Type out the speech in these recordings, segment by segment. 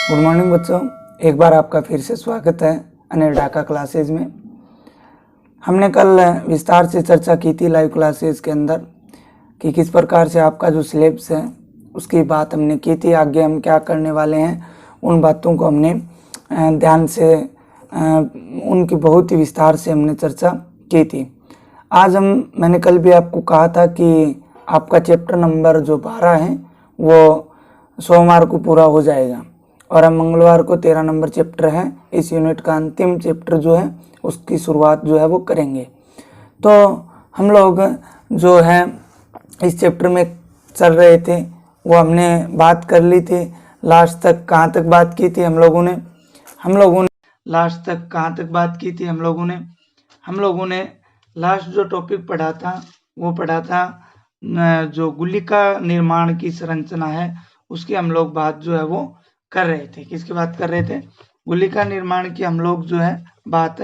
Good morning बच्चों, एक बार आपका फिर से स्वागत है अनिल ढाका क्लासेज में। हमने कल विस्तार से चर्चा की थी लाइव क्लासेज के अंदर कि किस प्रकार से आपका जो सिलेबस है उसकी बात हमने की थी। आगे हम क्या करने वाले हैं उन बातों को हमने ध्यान से उनकी बहुत ही विस्तार से हमने चर्चा की थी। आज मैंने कल भी आपको कहा था कि आपका चैप्टर नंबर जो 12 है वो सोमवार को पूरा हो जाएगा और हम मंगलवार को 13 नंबर चैप्टर है, इस यूनिट का अंतिम चैप्टर जो है उसकी शुरुआत जो है वो करेंगे। तो हम लोग जो है इस चैप्टर में चल रहे थे वो हमने बात कर ली थी। लास्ट तक कहाँ तक बात की थी हम लोगों ने लास्ट तक कहाँ तक बात की थी हम लोगों ने लास्ट जो टॉपिक पढ़ा था वो पढ़ा था जो गुलिका निर्माण की संरचना है उसकी हम लोग बात जो है वो कर रहे थे। किसकी बात कर रहे थे? गुलिका निर्माण की हम लोग जो है बात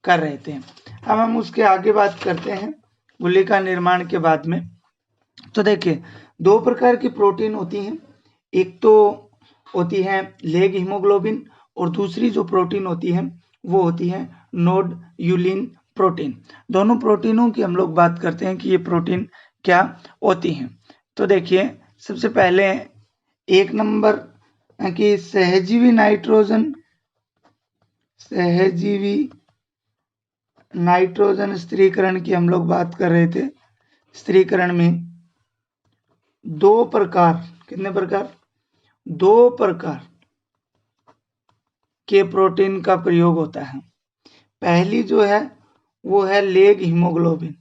कर रहे थे। अब हम उसके आगे बात करते हैं गुलिका निर्माण के बाद में। तो देखिए, दो प्रकार की प्रोटीन होती हैं, एक तो होती है लेग हीमोग्लोबिन और दूसरी जो प्रोटीन होती है वो होती है नोड यूलिन प्रोटीन। दोनों प्रोटीनों की हम लोग बात करते हैं कि ये प्रोटीन क्या होती हैं। तो देखिए, सबसे पहले एक नंबर कि सहजीवी नाइट्रोजन स्थिरीकरण की हम लोग बात कर रहे थे। स्थिरीकरण में दो प्रकार, कितने प्रकार? दो प्रकार के प्रोटीन का प्रयोग होता है। पहली जो है वो है leg haemoglobin.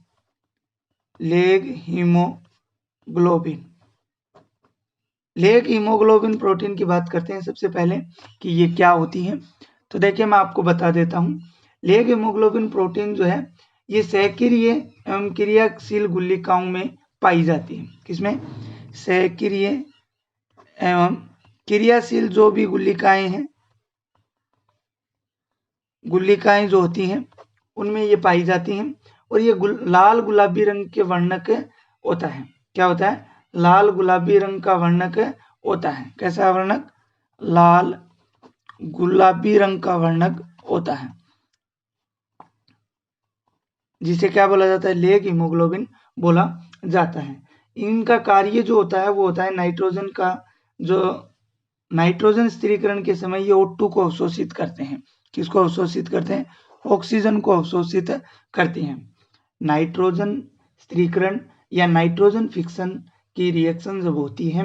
Leg haemoglobin protein की बात करते हैं सबसे पहले कि ये क्या होती है। तो देखिए, मैं आपको बता देता हूँ। लेग हीमोग्लोबिन प्रोटीन जो है ये सहक्रिय एवं क्रियाशील गुलिकाओं में पाई जाती है। किसमें? सहक्रिय एवं क्रियाशील जो भी गुलिकाएं जो होती हैं उनमें ये पाई जाती हैं और ये लाल गुलाबी रंग के वर्णक होता है। क्या होता है? लाल गुलाबी रंग का वर्णक होता है। कैसा वर्णक? लाल गुलाबी रंग का वर्णक होता है, जिसे क्या बोला जाता है? लेग हीमोग्लोबिन बोला जाता है। इनका कार्य जो होता है वो होता है नाइट्रोजन का, जो नाइट्रोजन स्थिरीकरण के समय ये O2 को अवशोषित करते हैं। किसको अवशोषित करते हैं? ऑक्सीजन को अवशोषित करते हैं। नाइट्रोजन स्थिरीकरण या नाइट्रोजन फिक्शन की रिएक्शन जब होती है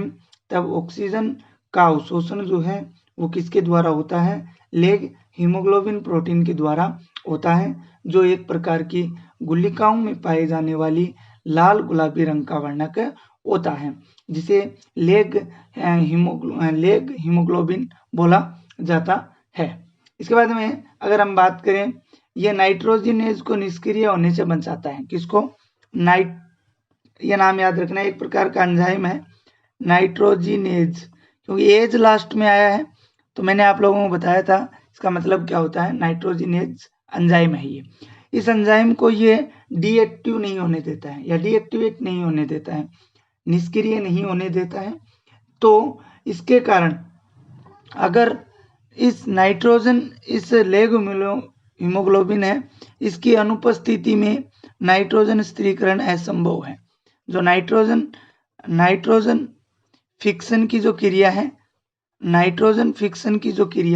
तब ऑक्सीजन का अवशोषण जो है वो किसके द्वारा होता है? लेग हीमोग्लोबिन प्रोटीन के द्वारा होता है, जो एक प्रकार की गुलिकाओं में पाए जाने वाली लाल गुलाबी रंग का वर्णक होता है, जिसे लेग हीमोग्लोबिन बोला जाता है। इसके बाद में अगर हम बात करें, यह नाइट्रोजिनेज को निष्क्रिय होने से बचाता है। किसको? यह नाम याद रखना, एक प्रकार का एंजाइम है नाइट्रोजिनेज, क्योंकि एज लास्ट में आया है तो मैंने आप लोगों को बताया था इसका मतलब क्या होता है। नाइट्रोजिनेज एंजाइम है ये। इस एंजाइम को ये डीएक्टिव नहीं होने देता है या डीएक्टिवेट नहीं होने देता है, निष्क्रिय नहीं होने देता है। तो इसके कारण अगर इस लेग हीमोग्लोबिन है, इसकी अनुपस्थिति में नाइट्रोजन स्थिरीकरण असंभव है। जो नाइट्रोजन फिक्शन की जो क्रिया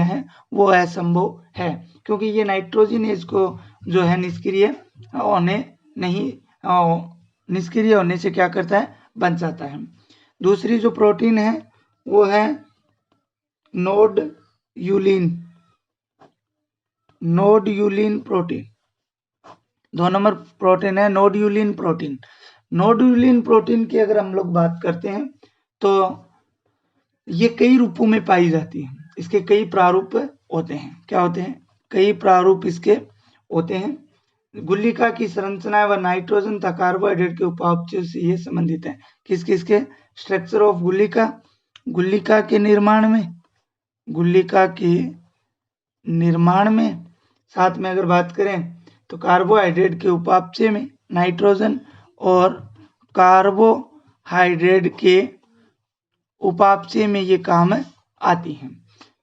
है वो असंभव है, क्योंकि ये नाइट्रोजिनेज को जो है निष्क्रिय होने से क्या करता है? बन जाता है। दूसरी जो प्रोटीन है वो है nodulin protein. 2 number protein है nodulin protein. Nodulin protein की अगर हम लोग बात करते हैं तो ये कई रूपों में पाई जाती है। इसके कई प्रारूप होते हैं। क्या होते हैं? कई प्रारूप इसके होते हैं। गुलिका की संरचना व नाइट्रोजन तथा कार्बोहाइड्रेट के उपापचय से ये संबंधित है। किसके? स्ट्रक्चर ऑफ गुलिका के निर्माण में साथ में अगर बात करें तो कार्बोहाइड्रेट के उपापचय में नाइट्रोजन और कार्बोहाइड्रेट के उपापचय में ये काम आती हैं।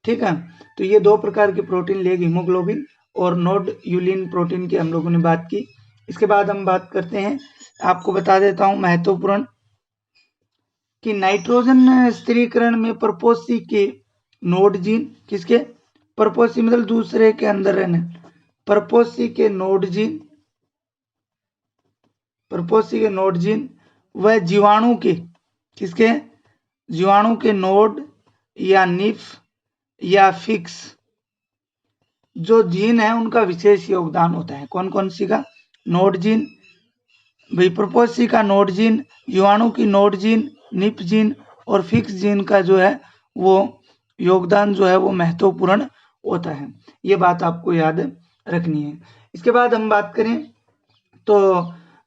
ठीक है। तो ये दो प्रकार के प्रोटीन, लेग हीमोग्लोबिन और नोड यूलिन प्रोटीन की हम लोगों ने बात की। इसके बाद हम बात करते हैं, आपको बता देता हूं महत्वपूर्ण, कि नाइट्रोजन स्थिरीकरण में प्रपोसी के नोड जीन, किसके, प्रपोसी मतलब दूसरे के अंदर रहने, प्रपोसी के नोड जीन, प्रपोसी के नोड जीन वह जीवाणु के, किसके, जीवाणु के नोड या निफ या फिक्स जो जीन है उनका विशेष योगदान होता है। कौन कौन सी का, नोड जीन, भाई प्रपोसी का नोड जीन, जीवाणु की नोड जीन, निप जीन और फिक्स जीन का जो है वो योगदान जो है वो महत्वपूर्ण होता है। ये बात आपको याद रखनी है। इसके बाद हम बात करें तो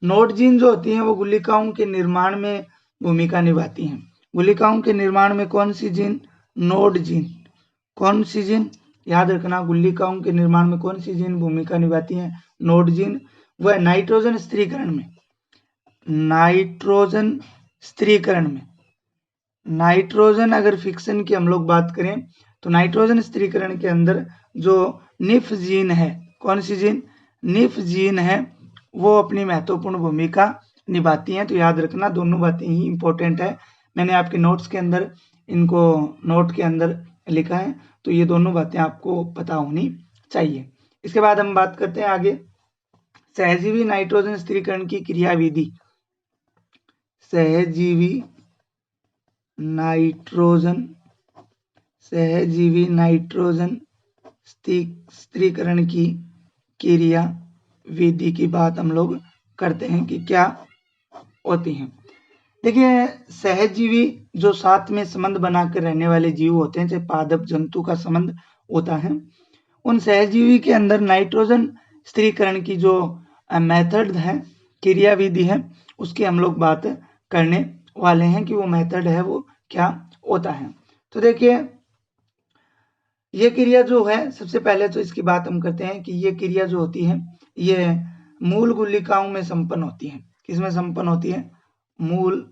नोड जीन जो होती हैं वो गुलिकाओं के निर्माण में भूमिका निभाती हैं। गुलिकाओं के निर्माण में कौन सी जीन, नोड जीन, कौन सी जीन, याद रखना, गुलिकाओं के निर्माण में कौन सी जीन भूमिका निभाती हैं, नोड जीन। वह नाइट्रोजन स्थिरीकरण में, नाइट्रोजन स्थिरीकरण में, नाइट्रोजन अगर फिक्सन की हम लोग बात करें तो नाइट्रोजन स्थिरीकरण के अंदर जो निफ जीन है, कौन सी जीन, निफ जीन है, वो अपनी महत्वपूर्ण भूमिका निभाती हैं। तो याद रखना, दोनों बातें ही इंपॉर्टेंट है। मैंने आपके नोट्स के अंदर इनको नोट के अंदर लिखा है, तो ये दोनों बातें आपको पता होनी चाहिए। इसके बाद हम बात करते हैं आगे, सहजीवी नाइट्रोजन स्थिरीकरण की क्रियाविधि। सहजीवी नाइट्रोजन, सहजीवी नाइट्रोजन स्थिरीकरण की क्रिया विधि की बात हम लोग करते हैं कि क्या होती हैं। देखिए, सहजीवी जो साथ में संबंध बनाकर रहने वाले जीव होते हैं, चाहे पादप जंतु का संबंध होता है, उन सहजीवी के अंदर नाइट्रोजन स्थिरीकरण की जो मेथड है, क्रिया विधि है, उसकी हम लोग बात करने वाले हैं कि वो मेथड है वो क्या होता है। तो देखिए, ये क्रिया जो है, सबसे पहले तो इसकी बात हम करते हैं कि ये क्रिया जो होती है ये मूल गुलिकाओं में संपन्न होती है। किसमें संपन्न होती है, मूल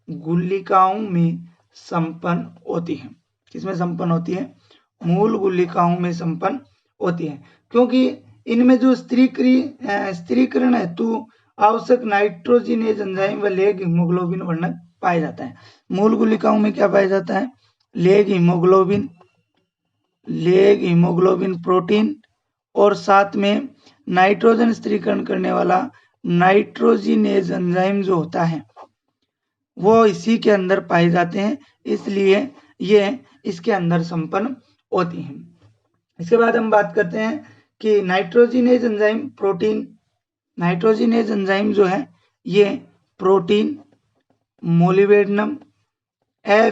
गुलिकाओं में संपन्न होती है। किसमें संपन्न होती है, मूल गुलिकाओं में संपन्न होती है, क्योंकि इनमें जो स्थिरीकरण हेतु आवश्यक नाइट्रोजिनेज एंजाइम व लेग हीमोग्लोबिन वर्णक पाया जाता है। मूल गुलिकाओं में क्या पाया जाता है, leg haemoglobin, leg haemoglobin protein और साथ में नाइट्रोजन स्थिरीकरण करने वाला नाइट्रोजिनेज एंजाइम जो होता है वो इसी के अंदर पाए जाते हैं, इसलिए ये इसके अंदर संपन्न होती हैं। इसके बाद हम बात करते हैं कि nitrogenase enzyme protein, nitrogenase enzyme जो है ये प्रोटीन, मोलिबेडनम,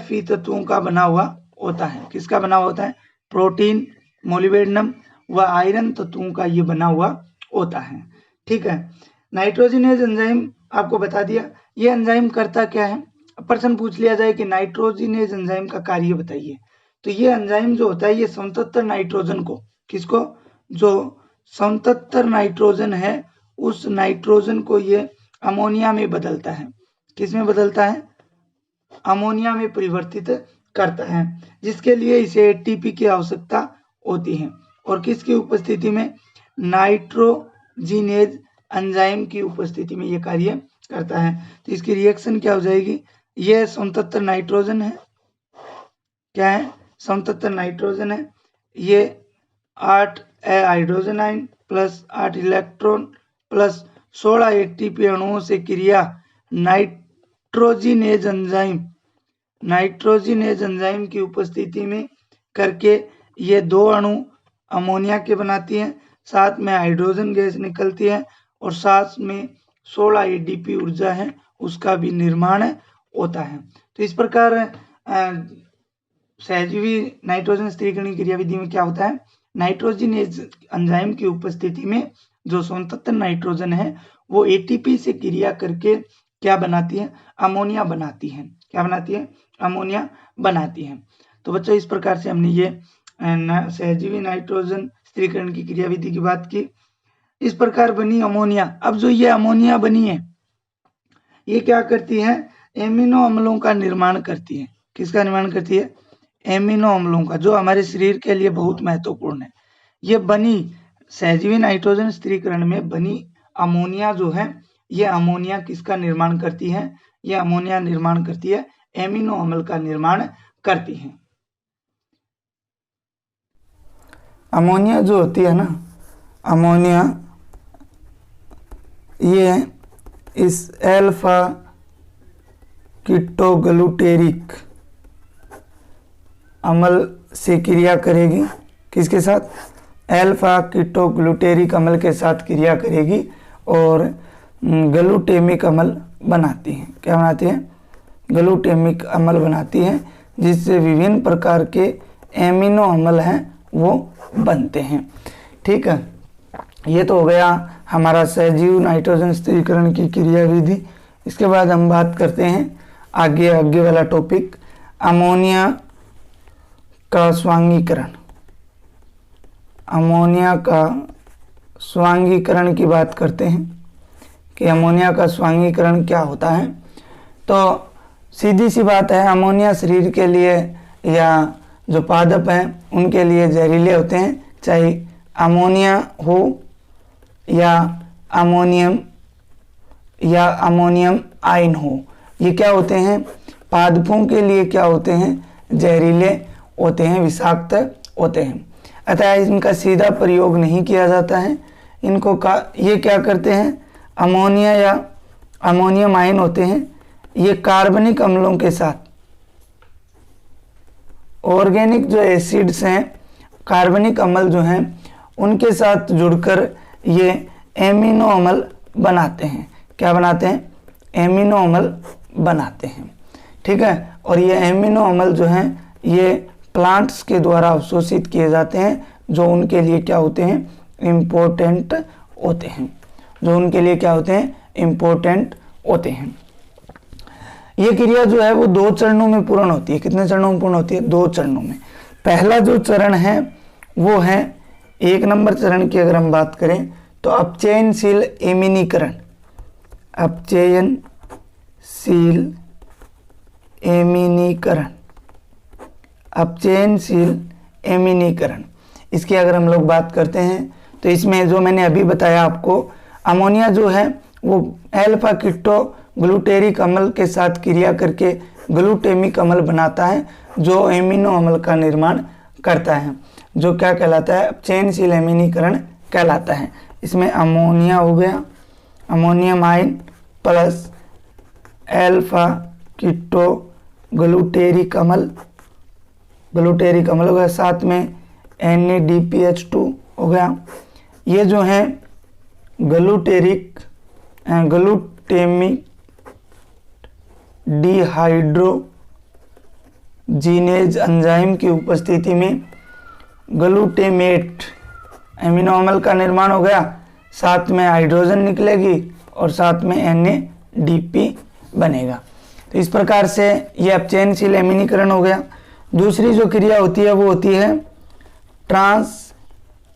Fe तत्वों का बना हुआ होता है। किसका बना हुआ होता है, प्रोटीन, मोलिबेडनम व आयरन तत्वों का ये बना हुआ होता है। ठीक है, नाइट्रोजिनेज एंजाइम आपको बता दिया। ये एंजाइम करता क्या है, प्रश्न पूछ लिया जाए कि नाइट्रोजिनेज एंजाइम का कार्य बताइए, तो ये एंजाइम जो होता है ये समतत्तर नाइट्रोजन को, किसको, जो समतत्तर नाइट्रोजन है उस नाइट्रोजन को ये अमोनिया में बदलता है। किसमें बदलता है, अमोनिया में परिवर्तित करता है, जिसके लिए इसे एटीपी की आवश्यकता होती है। और किसकी उपस्थिति में, नाइट्रोजिनेज एंजाइम की उपस्थिति में ये कार्य करता है। तो इसकी रिएक्शन क्या हो जाएगी, ये समतत्तर नाइट्रोजन है, क्या है, समतत्तर नाइट्रोजन है, ये 8 hydrogen ion plus 8 electron plus 16 ATP अणुओं से क्रिया नाइट्रोजिनेज एंजाइम की उपस्थिति में करके ये दो अणु अमोनिया के बनाती हैं, साथ में हाइड्रोजन गैस निकलती है और साथ में 16 एडीपी ऊर्जा है उसका भी निर्माण होता है। तो इस प्रकार सहजीवी नाइट्रोजन स्थिरीकरण क्रियाविधि में क्या होता है, नाइट्रोजिनेज एंजाइम की उपस्थिति में जो समतत्तर नाइट्रोजन है वो एटीपी से क्रिया करके क्या बनाती है, अमोनिया बनाती है। क्या बनाती है, अमोनिया बनाती है। तो बच्चों, इस प्रकार से हमने ये सहजीवी नाइट्रोजन स्थिरीकरण की क्रियाविधि की बात की। इस प्रकार बनी अमोनिया। अब जो ये अमोनिया बनी है ये क्या करती है, एमिनो अम्लों का निर्माण करती है। किसका निर्माण करती है, एमिनो अम्लों का, जो हमारे शरीर के लिए बहुत महत्वपूर्ण है। ये बनी सहजीवी नाइट्रोजन स्थिरीकरण में बनी अमोनिया जो है, ये अमोनिया किसका निर्माण करती है? ये अमोनिया निर्माण करती है एमिनो अम्ल का निर्माण करती है। अमोनिया जो होती है ना, अमोनिया ये इस अल्फा कीटोग्लूटेरिक अम्ल से क्रिया करेगी। किसके साथ? अल्फा कीटोग्लूटेरिक अम्ल के साथ क्रिया करेगी और ग्लूटेमिक अम्ल बनाती है। क्या बनाती है? ग्लूटेमिक अम्ल बनाती है, जिससे विभिन्न प्रकार के एमिनो अम्ल हैं वो बनते हैं। ठीक है, ये तो हो गया हमारा सहजीव नाइट्रोजन स्थिरीकरण की क्रिया विधि। इसके बाद हम बात करते हैं आगे वाला टॉपिक, अमोनिया का स्वांगीकरण। अमोनिया का स्वांगीकरण की बात करते हैं कि अमोनिया का स्वांगीकरण क्या होता है। तो सीधी सी बात है, अमोनिया शरीर के लिए या जो पादप हैं उनके लिए जहरीले होते हैं, चाहे अमोनिया हो या अमोनियम आयन हो। ये क्या होते हैं? पादपों के लिए क्या होते हैं? जहरीले होते हैं, विषाक्त होते हैं। अतः इनका सीधा प्रयोग नहीं किया जाता है। इनको ये क्या करते हैं? अमोनिया या अमोनियम आयन होते हैं, ये कार्बनिक अम्लों के साथ, ऑर्गेनिक जो एसिड्स हैं, कार्बनिक अम्ल जो हैं, उनके साथ जुड़कर ये एमिनो अम्ल बनाते हैं। क्या बनाते हैं? एमिनो अम्ल बनाते हैं। ठीक है, और ये एमिनो अम्ल जो हैं ये प्लांट्स के द्वारा अवशोषित किए जाते हैं, जो उनके लिए क्या होते हैं? इम्पोर्टेंट होते हैं। जो उनके लिए क्या होते हैं? इम्पोर्टेंट होते हैं। ये क्रिया जो है वो 2 चरणों में पूर्ण होती है। कितने चरणों में पूर्ण होती है? 2 चरणों में। पहला जो चरण है वो है 1 नंबर चरण की अगर हम बात करें तो अपचयनशील एमिनीकरण। अपचयनशील एमिनीकरण, अपचयनशील एमिनीकरण। इसकी अगर हम लोग बात करते हैं तो इसमें जो मैंने अभी बताया आपको, अमोनिया जो है वो अल्फा कीटोग्लूटेरिक अम्ल के साथ क्रिया करके ग्लूटेमिक अम्ल बनाता है, जो एमिनो अम्ल का निर्माण करता है, जो क्या कहलाता है? अपचयनशील एमिनीकरण कहलाता है। इसमें अमोनिया हो गया, ammonium ion plus alpha ketoglutaric अम्ल, ग्लूटेरिक अम्ल हो गया, साथ में NADPH2 हो गया। ये जो है ग्लूटेमिक डिहाइड्रोजिनेज एंजाइम की उपस्थिति में ग्लूटेमेट एमिनो अम्ल का निर्माण हो गया, साथ में हाइड्रोजन निकलेगी और साथ में NADP बनेगा। तो इस प्रकार से ये अपचयनशील एमिनीकरण हो गया। दूसरी जो क्रिया होती है वो होती है ट्रांस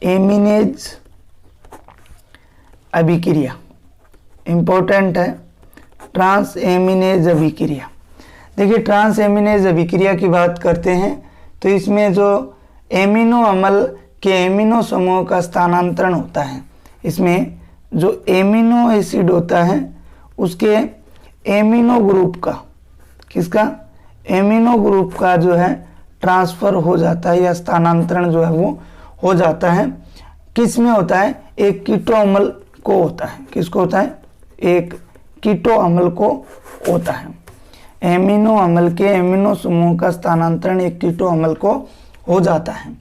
एमिनेज अभिक्रिया। इंपॉर्टेंट है, ट्रांस एमिनेज अभिक्रिया। देखिए, ट्रांस एमिनेज अभिक्रिया की बात करते हैं तो इसमें जो एमिनो अम्ल के एमिनो समूह का स्थानांतरण होता है, इसमें जो एमिनो एसिड होता है उसके एमिनो ग्रुप का, किसका? एमिनो ग्रुप का जो है ट्रांसफर हो जाता है या स्थानांतरण जो है वो हो जाता है। किस में होता है? एक कीटो अम्ल को होता है। किसको होता है? एक कीटो अम्ल को होता है। एमिनो अम्ल के एमिनो समूह का स्थानांतरण एक कीटो अम्ल को हो जाता है,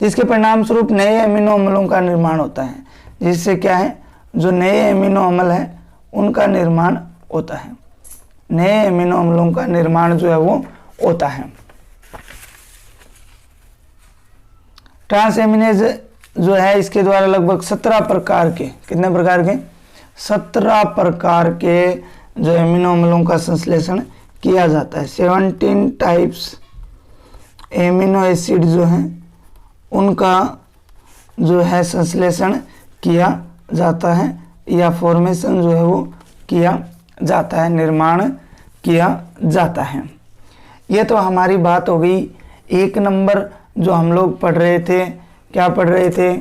जिसके परिणाम स्वरूप नए एमिनो अम्लों का निर्माण होता है, जिससे क्या है? जो नए एमिनो अम्ल है उनका निर्माण होता है। नए एमिनो अम्लों का निर्माण जो है वो होता है। ट्रांस एमिनेज जो है इसके द्वारा लगभग 17 प्रकार के, कितने प्रकार के? 17 प्रकार के जो एमिनो अम्लों का संश्लेषण किया जाता है। 17 टाइप्स एमिनो एसिड जो हैं उनका जो है संश्लेषण किया जाता है या फॉर्मेशन जो है वो किया जाता है, निर्माण किया जाता है। ये तो हमारी बात हो गई 1 नंबर जो हम लोग पढ़ रहे थे, क्या पढ़ रहे थे?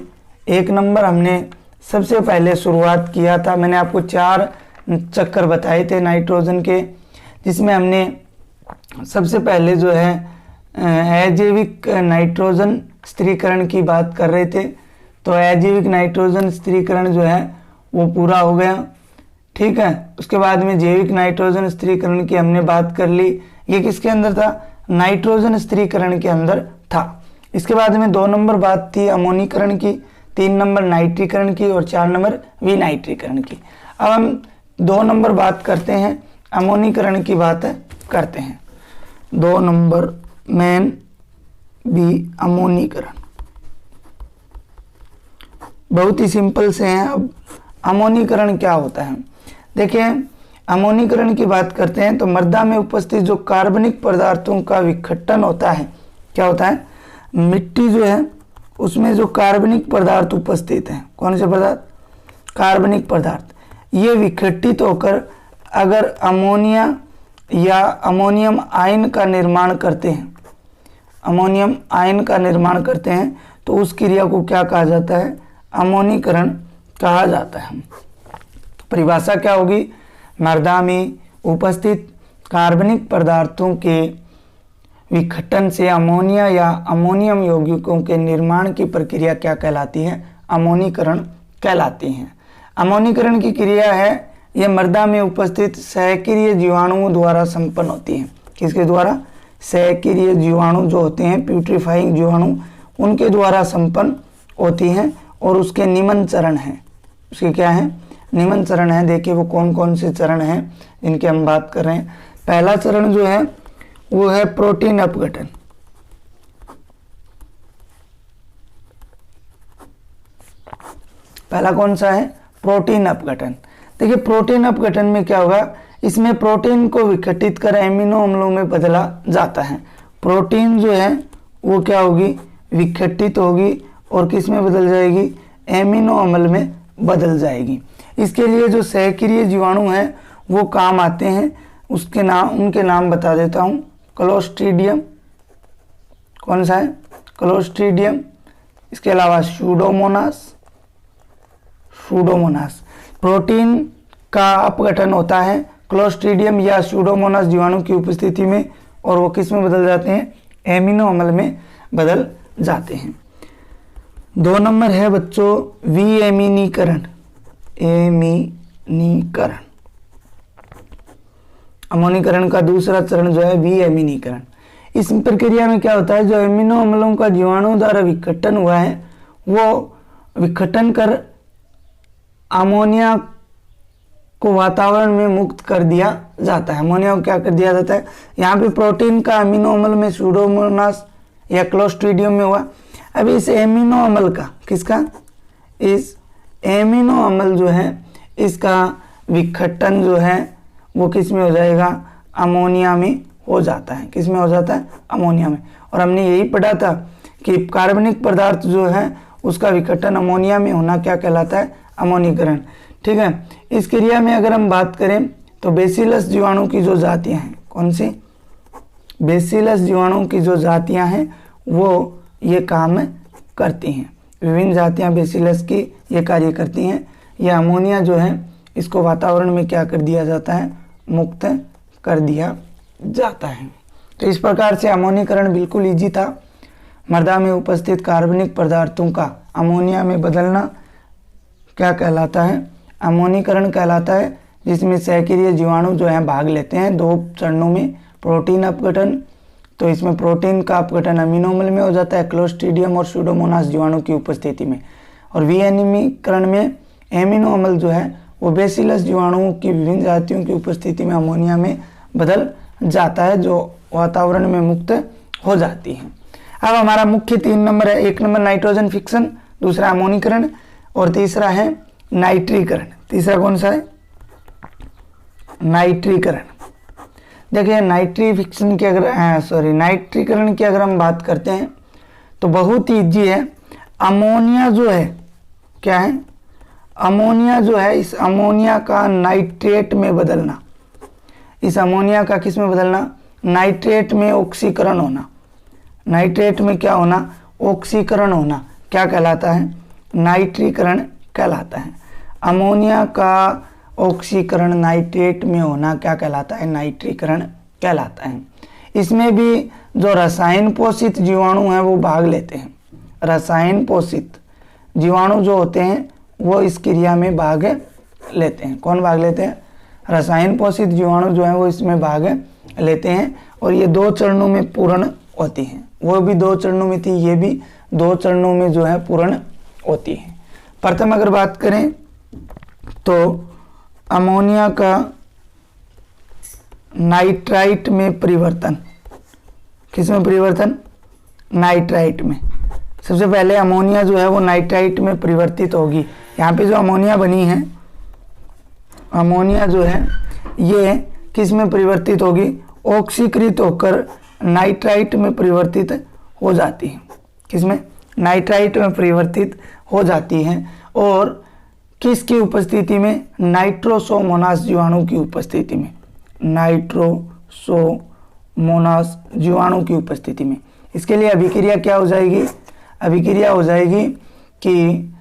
1 नंबर हमने सबसे पहले शुरुआत किया था, मैंने आपको 4 चक्कर बताए थे नाइट्रोजन के, जिसमें हमने सबसे पहले जो है अजैविक नाइट्रोजन स्थिरीकरण की बात कर रहे थे। तो अजैविक नाइट्रोजन स्थिरीकरण जो है वो पूरा हो गया, ठीक है। उसके बाद में जैविक नाइट्रोजन स्थिरीकरण की हमने बात कर ली। ये किसके अंदर था? नाइट्रोजन स्थिरीकरण के अंदर था। इसके बाद में 2 नंबर बात थी अमोनीकरण की, 3 नंबर नाइट्रीकरण की और 4 नंबर विनाइट्रीकरण की। अब हम 2 नंबर बात करते हैं, अमोनीकरण की बात करते हैं। 2 नंबर मेन बी अमोनीकरण, बहुत ही सिंपल से हैं। अब अमोनीकरण क्या होता है? देखिए, अमोनीकरण की बात करते हैं तो मृदा में उपस्थित जो कार्बनिक पदार्थों का विघटन होता है, क्या होता है? मिट्टी जो है उसमें जो कार्बनिक पदार्थ उपस्थित हैं, कौन से पदार्थ? कार्बनिक पदार्थ, ये विघटित होकर अगर अमोनिया या अमोनियम आयन का निर्माण करते हैं, अमोनियम आयन का निर्माण करते हैं, तो उस क्रिया को क्या कहा जाता है? अमोनीकरण कहा जाता है। परिभाषा क्या होगी? मृदा में उपस्थित कार्बनिक पदार्थों के विघटन से अमोनिया या अमोनियम यौगिकों के निर्माण की प्रक्रिया क्या कहलाती है? अमोनीकरण कहलाती है। अमोनीकरण की क्रिया है यह मृदा में उपस्थित सहक्रिय जीवाणुओं द्वारा संपन्न होती है। किसके द्वारा? सहक्रिय जीवाणु जो होते हैं, प्यूट्रीफाइंग जीवाणु, उनके द्वारा संपन्न होती हैं और उसके निम्न चरण हैं। उसके क्या है? निम्न चरण है। देखिए वो कौन कौन से चरण हैं जिनकी हम बात कर रहे हैं। पहला चरण जो है वो है प्रोटीन अपघटन। पहला कौन सा है? प्रोटीन अपघटन। देखिए प्रोटीन अपघटन में क्या होगा? इसमें प्रोटीन को विघटित कर एमिनो अम्लों में बदला जाता है। प्रोटीन जो है वो क्या होगी? विघटित होगी और किस में बदल जाएगी? एमिनो अम्ल में बदल जाएगी। इसके लिए जो सहक्रिय जीवाणु हैं वो काम आते हैं। उनके नाम बता देता हूँ। क्लोस्ट्रीडियम, कौन सा है? क्लोस्ट्रीडियम। इसके अलावा सूडोमोनास। प्रोटीन का अपघटन होता है क्लोस्ट्रीडियम या सूडोमोनास जीवाणु की उपस्थिति में, और वो किस में बदल जाते हैं? एमिनो अम्ल में बदल जाते हैं। 2 नंबर है बच्चों विएमिनीकरण। एमिनीकरण, अमोनीकरण का दूसरा चरण जो है विएमिनीकरण। इस प्रक्रिया में क्या होता है? जो एमिनो अम्लों का जीवाणु द्वारा विघटन हुआ है वो विघटन कर अमोनिया को वातावरण में मुक्त कर दिया जाता है। अमोनिया को क्या कर दिया जाता है? यहाँ पे प्रोटीन का अमीनो अम्ल में सूडोमोनास या क्लोस्ट्रीडियम में हुआ। अब इस एमिनो अम्ल का, किसका? इस एमिनो अम्ल जो है इसका विघटन जो है वो किस में हो जाएगा? अमोनिया में हो जाता है। किस में हो जाता है? अमोनिया में। और हमने यही पढ़ा था कि कार्बनिक पदार्थ जो है उसका विघटन अमोनिया में होना क्या कहलाता है? अमोनीकरण। ठीक है। इस क्रिया में अगर हम बात करें तो बेसिलस जीवाणु की जो जातियां हैं, कौन सी? बेसिलस जीवाणु की जो जातियां हैं वो ये काम करती हैं। विभिन्न जातियां बेसिलस की ये कार्य करती हैं। यह अमोनिया जो है इसको वातावरण में क्या कर दिया जाता है? मुक्त कर दिया जाता है। तो इस प्रकार से अमोनीकरण बिल्कुल ईजी था। मृदा में उपस्थित कार्बनिक पदार्थों का अमोनिया में बदलना क्या कहलाता है? अमोनीकरण कहलाता है, जिसमें सहक्रिय जीवाणु जो है भाग लेते हैं 2 चरणों में। प्रोटीन अपघटन, तो इसमें प्रोटीन का अपघटन अमीनो अम्ल में हो जाता है क्लोस्ट्रीडियम और सूडोमोनास जीवाणु की उपस्थिति में। और विएमिनीकरण में एमिनो अम्ल जो है वो बेसिलस जीवाणुओं की विभिन्न जातियों की उपस्थिति में अमोनिया में बदल जाता है, जो वातावरण में मुक्त हो जाती है। अब हमारा मुख्य 3 नंबर है। 1 नंबर नाइट्रोजन फिक्सन, दूसरा अमोनीकरण और तीसरा है नाइट्रीकरण। तीसरा कौन सा है? नाइट्रीकरण। देखिए नाइट्रीकरण की अगर हम बात करते हैं तो बहुत ही इजी है। अमोनिया जो है क्या है? अमोनिया जो है इस अमोनिया का नाइट्रेट में बदलना। इस अमोनिया का किस में बदलना? नाइट्रेट में ऑक्सीकरण होना। नाइट्रेट में क्या होना, ऑक्सीकरण होना क्या कहलाता है, नाइट्रीकरण कहलाता है। अमोनिया का ऑक्सीकरण नाइट्रेट में होना क्या कहलाता है, नाइट्रीकरण कहलाता है। इसमें भी जो रसायन पोषित जीवाणु हैं वो भाग लेते हैं। रसायन पोषित जीवाणु जो होते हैं वो इस क्रिया में भाग लेते हैं। कौन भाग लेते हैं, रसायन पोषित जीवाणु जो है वो इसमें भाग लेते हैं। और ये 2 चरणों में पूर्ण होती हैं। वो भी 2 चरणों में थी, ये भी 2 चरणों में जो है पूर्ण होती है। प्रथम अगर बात करें तो अमोनिया का नाइट्राइट में परिवर्तन, किस में परिवर्तन, नाइट्राइट में। सबसे पहले अमोनिया जो है वो नाइट्राइट में परिवर्तित होगी। यहाँ पे जो अमोनिया बनी है, अमोनिया जो है ये किस में परिवर्तित होगी, ऑक्सीकृत होकर नाइट्राइट में परिवर्तित हो जाती है। किसमें, नाइट्राइट में परिवर्तित हो जाती है। और किसकी उपस्थिति में, नाइट्रोसोमोनास जीवाणु की उपस्थिति में, नाइट्रोसोमोनास जीवाणु की उपस्थिति में। इसके लिए अभिक्रिया क्या हो जाएगी, अभिक्रिया हो जाएगी कि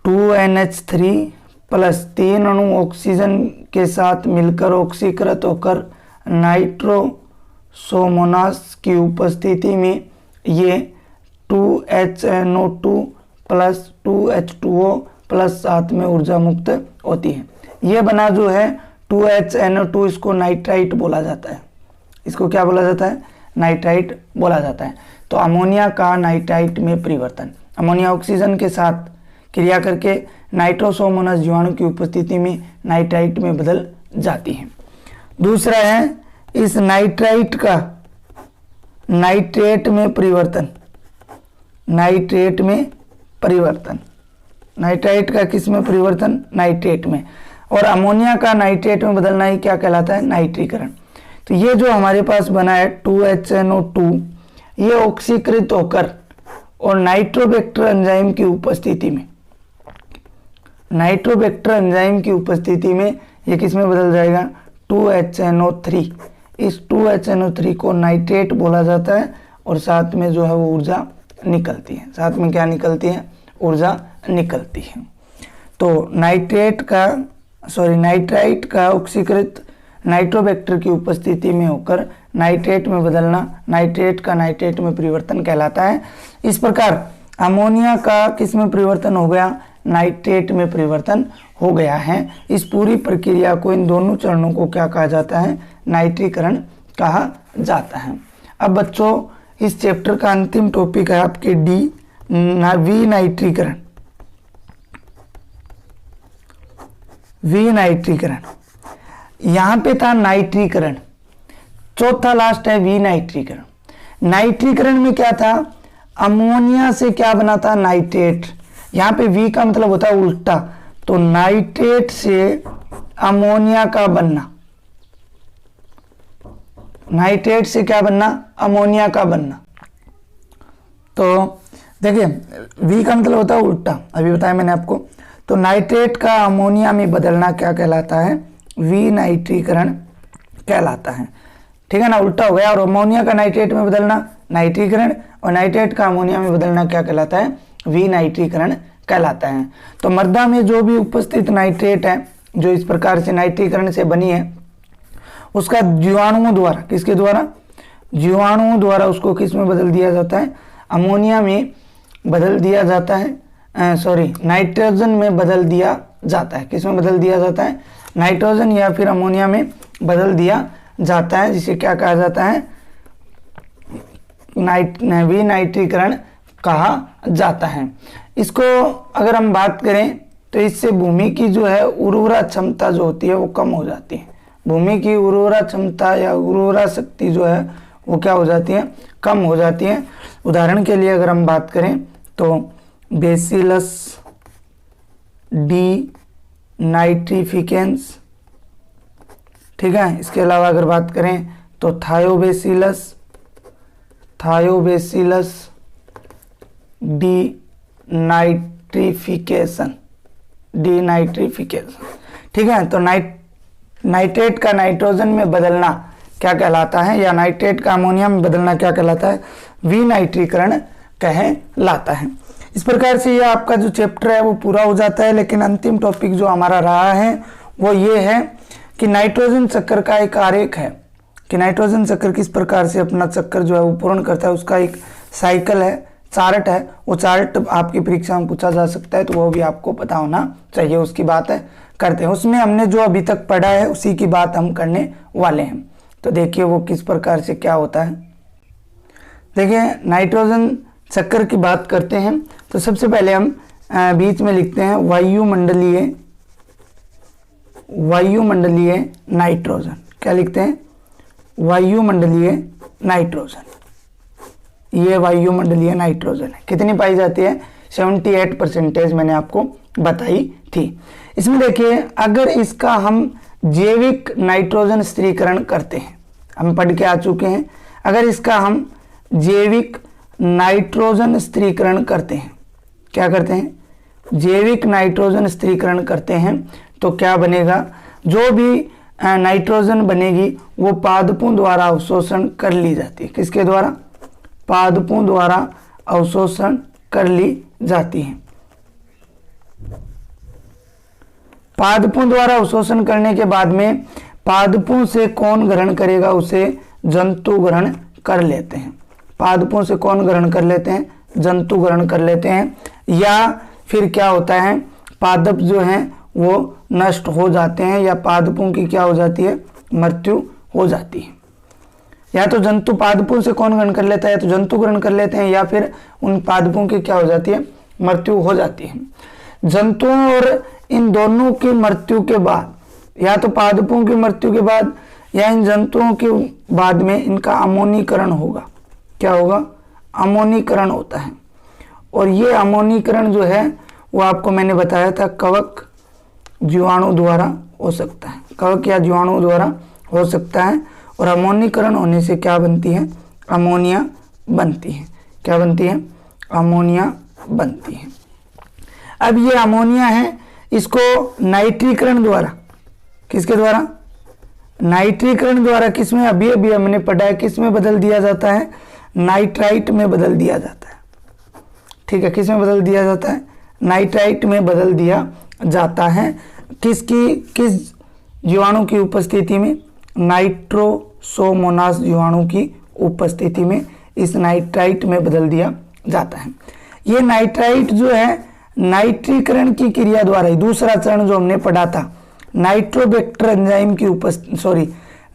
2NH3 प्लस 3 अणु ऑक्सीजन के साथ मिलकर ऑक्सीकृत होकर नाइट्रोसोमोनास की उपस्थिति में ये 2HNO2 प्लस 2H2O प्लस साथ में ऊर्जा मुक्त होती है। ये बना जो है 2HNO2, इसको नाइट्राइट बोला जाता है। इसको क्या बोला जाता है, नाइट्राइट बोला जाता है। तो अमोनिया का नाइट्राइट में परिवर्तन, अमोनिया ऑक्सीजन के साथ क्रिया करके नाइट्रोसोमोनास जीवाणु की उपस्थिति में नाइट्राइट में बदल जाती है। दूसरा है इस नाइट्राइट का नाइट्रेट में परिवर्तन, नाइट्रेट में परिवर्तन, नाइट्राइट का किस में परिवर्तन, नाइट्रेट में। और अमोनिया का नाइट्रेट में बदलना ही क्या कहलाता है, नाइट्रीकरण। तो ये जो हमारे पास बना है 2HNO2, ये ऑक्सीकृत होकर और नाइट्रोबैक्टर एंजाइम की उपस्थिति में, नाइट्रोबैक्टर एंजाइम की उपस्थिति में ये किस में बदल जाएगा, 2HNO3। इस 2HNO3 को नाइट्रेट बोला जाता है। और साथ में जो है वो ऊर्जा निकलती है, साथ में क्या निकलती है, ऊर्जा निकलती है। तो नाइट्राइट का ऑक्सीकृत नाइट्रोबैक्टर की उपस्थिति में होकर नाइट्रेट में बदलना नाइट्रेट का नाइट्रेट में परिवर्तन कहलाता है। इस प्रकार अमोनिया का किस में परिवर्तन हो गया, नाइट्रेट में परिवर्तन हो गया है। इस पूरी प्रक्रिया को, इन दोनों चरणों को क्या कहा जाता है, नाइट्रीकरण कहा जाता है। अब बच्चों इस चैप्टर का अंतिम टॉपिक है आपके विनाइट्रीकरण, विनाइट्रीकरण। यहाँ पे था नाइट्रीकरण, चौथा लास्ट है विनाइट्रीकरण। नाइट्रीकरण में क्या था, अमोनिया से क्या बना था, नाइट्रेट। यहाँ पे वी का मतलब होता है उल्टा, तो नाइट्रेट से अमोनिया का बनना, नाइट्रेट से क्या बनना, अमोनिया का बनना। तो देखिए वी का मतलब होता है उल्टा, अभी बताया मैंने आपको। तो नाइट्रेट का अमोनिया में बदलना क्या कहलाता है, विनाइट्रीकरण कहलाता है। ठीक है ना, उल्टा हो गया। और अमोनिया का नाइट्रेट में बदलना नाइट्रीकरण, और नाइट्रेट का अमोनिया में बदलना क्या कहलाता है, विनाइट्रीकरण कहलाता है। तो मृदा में जो भी उपस्थित नाइट्रेट है, जो इस प्रकार से नाइट्रीकरण से बनी है, उसका जीवाणुओं द्वारा, किसके द्वारा, जीवाणुओं द्वारा उसको किस में बदल दिया जाता है, अमोनिया में बदल दिया जाता है, नाइट्रोजन में बदल दिया जाता है। किस में बदल दिया जाता है, नाइट्रोजन या फिर अमोनिया में बदल दिया जाता है, जिसे क्या कहा जाता है, विनाइट्रीकरण कहा जाता है। इसको अगर हम बात करें तो इससे भूमि की जो है उर्वरा क्षमता जो होती है वो कम हो जाती है। भूमि की उर्वरा क्षमता या उर्वरा शक्ति जो है वो क्या हो जाती है, कम हो जाती है। उदाहरण के लिए अगर हम बात करें तो बेसिलस डी नाइट्रिफिकेंस, ठीक है। इसके अलावा अगर बात करें तो थायोबेसिलस डी नाइट्रिफिकेशन, ठीक है। तो नाइट्रेट का नाइट्रोजन में बदलना क्या कहलाता है, या नाइट्रेट का अमोनिया में बदलना क्या कहलाता है, विनाइट्रीकरण कहलाता है। इस प्रकार से ये आपका जो चैप्टर है वो पूरा हो जाता है। लेकिन अंतिम टॉपिक जो हमारा रहा है वो ये है कि नाइट्रोजन चक्र का एक आरेख है कि नाइट्रोजन चक्र किस प्रकार से अपना चक्कर जो है वो पूर्ण करता है, उसका एक साइकिल है, चार्ट है। वो चार्ट आपकी परीक्षा में पूछा जा सकता है, तो वो भी आपको पता होना चाहिए। उसकी बात है करते हैं, उसमें हमने जो अभी तक पढ़ा है उसी की बात हम करने वाले हैं। तो देखिए वो किस प्रकार से क्या होता है। देखिए नाइट्रोजन चक्कर की बात करते हैं तो सबसे पहले हम बीच में लिखते हैं वायुमंडलीय नाइट्रोजन। क्या लिखते हैं, वायुमंडलीय नाइट्रोजन। ये वायुमंडलीय नाइट्रोजन है, कितनी पाई जाती है, 78% मैंने आपको बताई थी। इसमें देखिए अगर इसका हम जैविक नाइट्रोजन स्थिरीकरण करते हैं, हम पढ़ के आ चुके हैं, अगर इसका हम जैविक नाइट्रोजन स्थिरीकरण करते हैं, क्या करते हैं, जैविक नाइट्रोजन स्थिरीकरण करते हैं, तो क्या बनेगा, जो भी नाइट्रोजन बनेगी वो पादपों द्वारा अवशोषण कर ली जाती है। किसके द्वारा, पादपों द्वारा अवशोषण कर ली जाती है। पादपों द्वारा अवशोषण करने के बाद में पादपों से कौन ग्रहण करेगा, उसे जंतु ग्रहण कर लेते हैं। पादपों से कौन ग्रहण कर लेते हैं, जंतु ग्रहण कर लेते हैं। या फिर क्या होता है, पादप जो हैं वो नष्ट हो जाते हैं, या पादपों की क्या हो जाती है, मृत्यु हो जाती है। या तो जंतु, पादपों से कौन ग्रहण कर लेता है, तो जंतु ग्रहण कर लेते हैं, या फिर उन पादपों की क्या हो जाती है, मृत्यु हो जाती है। जंतुओं और इन दोनों की मृत्यु के बाद, या तो पादपों की मृत्यु के बाद या इन जंतुओं के बाद में इनका अमोनीकरण होगा। क्या होगा, अमोनीकरण होता है। और ये अमोनीकरण जो है वो आपको मैंने बताया था कवक जीवाणु द्वारा हो सकता है, कवक या जीवाणु द्वारा हो सकता है। और अमोनीकरण होने से क्या बनती है, अमोनिया बनती है। क्या बनती है, अमोनिया बनती है। अब ये अमोनिया है, इसको नाइट्रीकरण द्वारा, किसके द्वारा, नाइट्रीकरण द्वारा, किसमें, अभी अभी हमने पढ़ा है, किसमें बदल दिया जाता है, नाइट्राइट में बदल दिया जाता है। ठीक है, किसमें बदल दिया जाता है, नाइट्राइट में बदल दिया जाता है। किस जीवाणु की उपस्थिति में, नाइट्रोसोमोनास जीवाणु की उपस्थिति में इस नाइट्राइट में बदल दिया जाता है। ये नाइट्राइट जो है नाइट्रीकरण की क्रिया द्वारा ही, दूसरा चरण जो हमने पढ़ा था, नाइट्रोबैक्टर एंजाइम की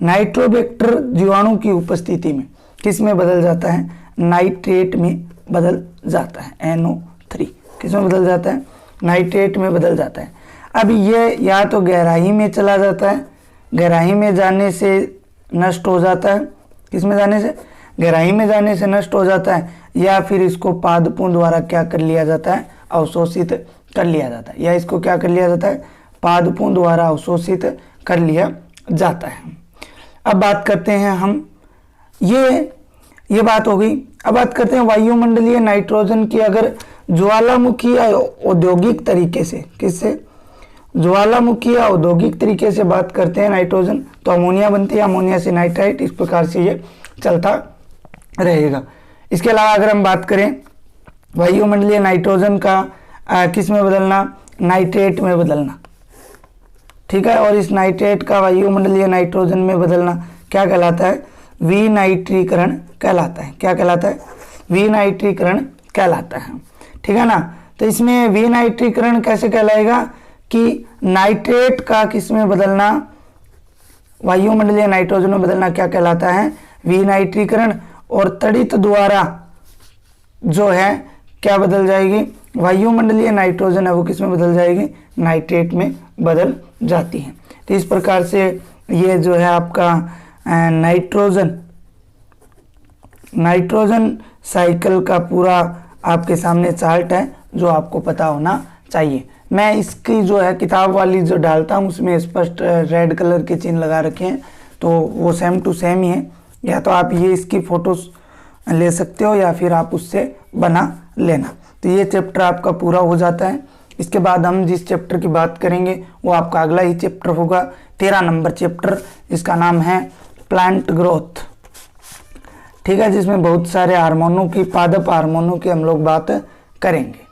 नाइट्रोबैक्टर जीवाणु की उपस्थिति में किस में बदल जाता है, नाइट्रेट में बदल जाता है। NO3 किस में बदल जाता है, नाइट्रेट में बदल जाता है। अब ये या तो गहराई में चला जाता है, गहराई में जाने से नष्ट हो जाता है, किस में जाने से, गहराई में जाने से नष्ट हो जाता है, या फिर इसको पादपों द्वारा क्या कर लिया जाता है, अवशोषित कर लिया जाता है। या इसको क्या कर लिया जाता है, पादपों द्वारा अवशोषित कर लिया जाता है। अब बात करते हैं हम, ये बात हो गई। अब बात करते हैं वायुमंडलीय नाइट्रोजन की। अगर ज्वालामुखी औद्योगिक तरीके से, किससे, ज्वालामुखी या औद्योगिक तरीके से बात करते हैं नाइट्रोजन, तो अमोनिया बनती है, अमोनिया से नाइट्राइट, इस प्रकार से ये चलता रहेगा। इसके अलावा अगर हम बात करें वायुमंडलीय नाइट्रोजन का किस में बदलना, नाइट्रेट में बदलना। ठीक है, और इस नाइट्रेट का वायुमंडलीय नाइट्रोजन में बदलना क्या कहलाता है, विनाइट्रीकरण कहलाता है। क्या कहलाता है, विनाइट्रीकरण कहलाता है। ठीक है ना। तो इसमें विनाइट्रीकरण कैसे कहलाएगा कि नाइट्रेट का किस में बदलना, वायुमंडलीय नाइट्रोजन में बदलना क्या कहलाता है, विनाइट्रीकरण। और तड़ित द्वारा जो है क्या बदल जाएगी, वायुमंडलीय नाइट्रोजन है वो किस में बदल जाएगी, नाइट्रेट में बदल जाती है। तो इस प्रकार से ये जो है आपका नाइट्रोजन साइकिल का पूरा आपके सामने चार्ट है जो आपको पता होना चाहिए। मैं इसकी जो है किताब वाली जो डालता हूँ उसमें स्पष्ट रेड कलर के चिन्ह लगा रखे हैं, तो वो सेम टू सेम ही है। या तो आप ये इसकी फ़ोटोज़ ले सकते हो या फिर आप उससे बना लेना। तो ये चैप्टर आपका पूरा हो जाता है। इसके बाद हम जिस चैप्टर की बात करेंगे वो आपका अगला ही चैप्टर होगा, 13 नंबर चैप्टर, जिसका नाम है प्लांट ग्रोथ, ठीक है, जिसमें बहुत सारे हार्मोनों की, पादप हार्मोनों की हम लोग बात करेंगे।